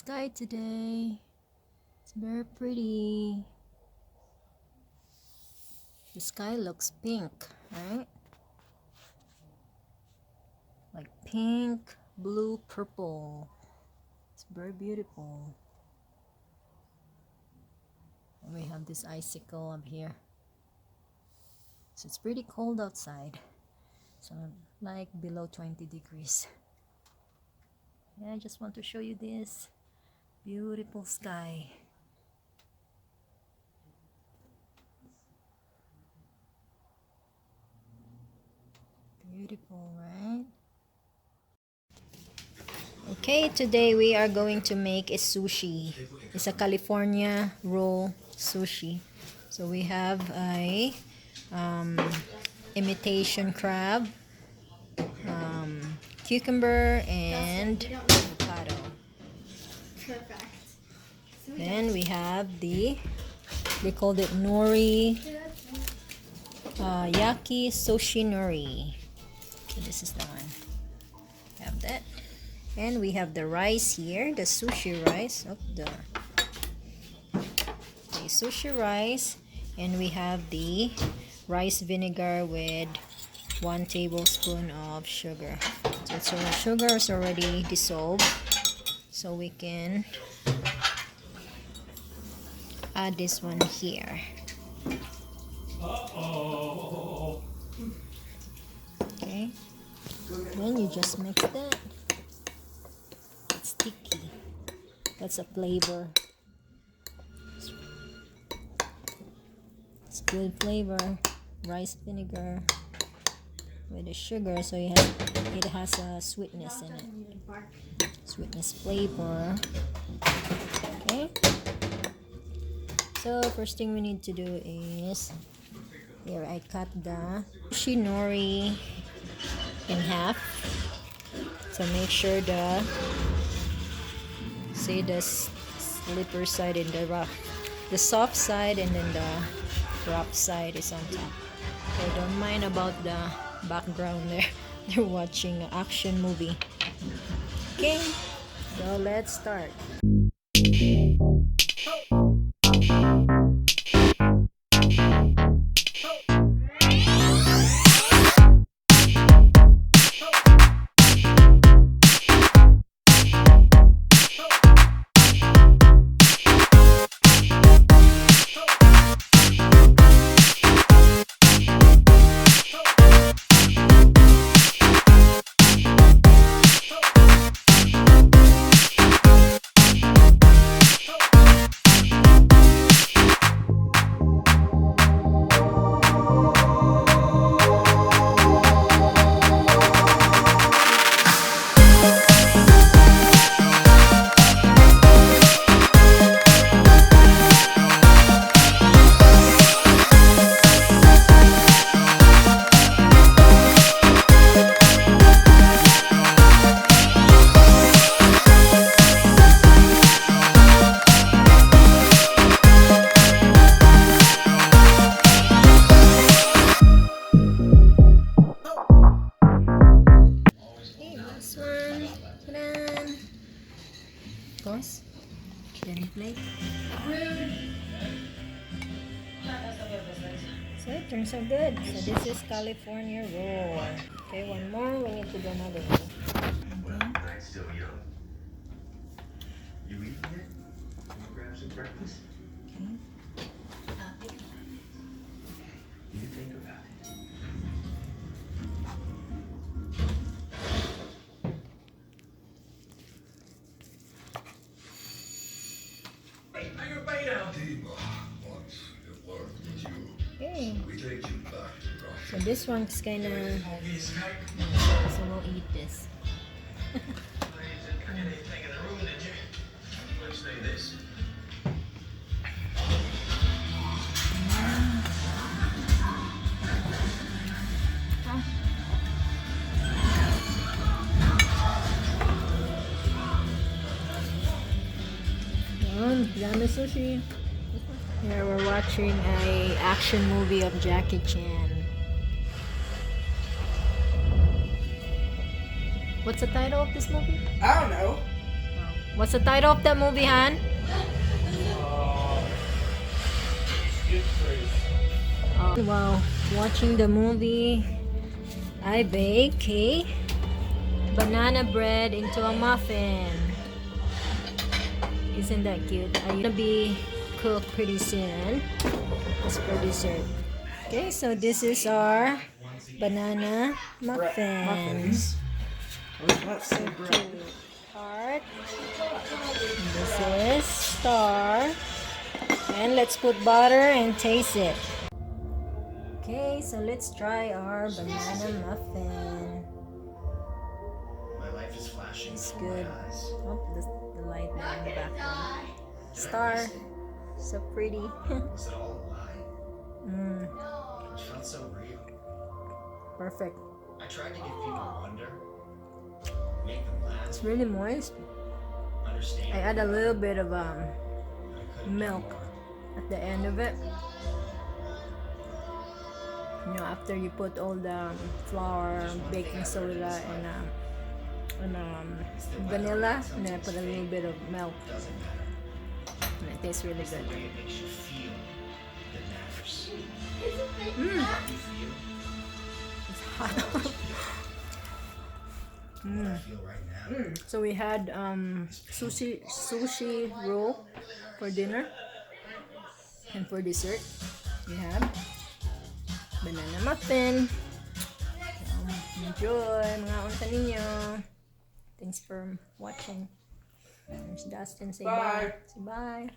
sky today. It's very pretty. The sky looks pink, right? Like pink, blue, purple. It's very beautiful. And we have this icicle up here. So it's pretty cold outside. So like below 20 degrees. Yeah, I just want to show you this beautiful sky. Beautiful, right? Okay, today we are going to make a sushi. It's a California roll sushi. So we have a imitation crab, cucumber, and avocado. Perfect. Then we have they called it nori, yaki sushi nori. Okay, this is the one. Have that. And we have the rice here, the sushi rice. Okay, sushi rice. And we have the rice vinegar with 1 tablespoon of sugar. So sugar is already dissolved. So we can add this one here. Okay. Then you just mix that. It's sticky. That's a flavor. It's good flavor. Rice vinegar with the sugar, so it has a sweetness in it. Sweetness flavor. Okay. So first thing we need to do is here I cut the sushi nori in half. So make sure the slipper side and the soft side, and then the rough side is on top. So don't mind about the background there. They're watching an action movie. Okay, so let's start. Of course, then plate. So it turns out good. So this is California roll. Okay, one more. We need to do another one. Night's still young. You eating yet? Want to grab some breakfast? Okay. You think about it. Hang your bay down. Once it worked with you. Okay. We take you back to Russia. So this one's kind of. Obvious cake. So we'll eat this. You didn't take in the room, did you? Let's do this. Yummy sushi. Here we're watching a action movie of Jackie Chan. What's the title of this movie? I don't know. Oh. What's the title of that movie, Han? While watching the movie, I bake a banana bread into a muffin. Isn't that cute? I'm gonna be cooked pretty soon. It's for dessert. Okay, so this is our banana muffins. So cute. Heart. And this is star. And let's put butter and taste it. Okay, so let's try our banana muffin. My life is flashing It's before good. my eyes. Oh, the light there in the background. Star. So pretty. Was it all a lie? Mm, It felt so real. perfect. I tried to give people wonder, make them laugh, It's really moist. understand. I add a little bit of but I couldn't do milk more. at the end of it. You know, after you put all the flour, baking soda, and vanilla, and then I put a little bit of milk, Doesn't matter. and it tastes really It's the good. way it makes you feel that matters. Mm, Happy for you, it's hot. what I feel right now. So we had sushi roll for dinner, and for dessert we have banana muffin. Enjoy mga unta ninyo. Thanks for watching. There's Dustin. Say bye. Say bye.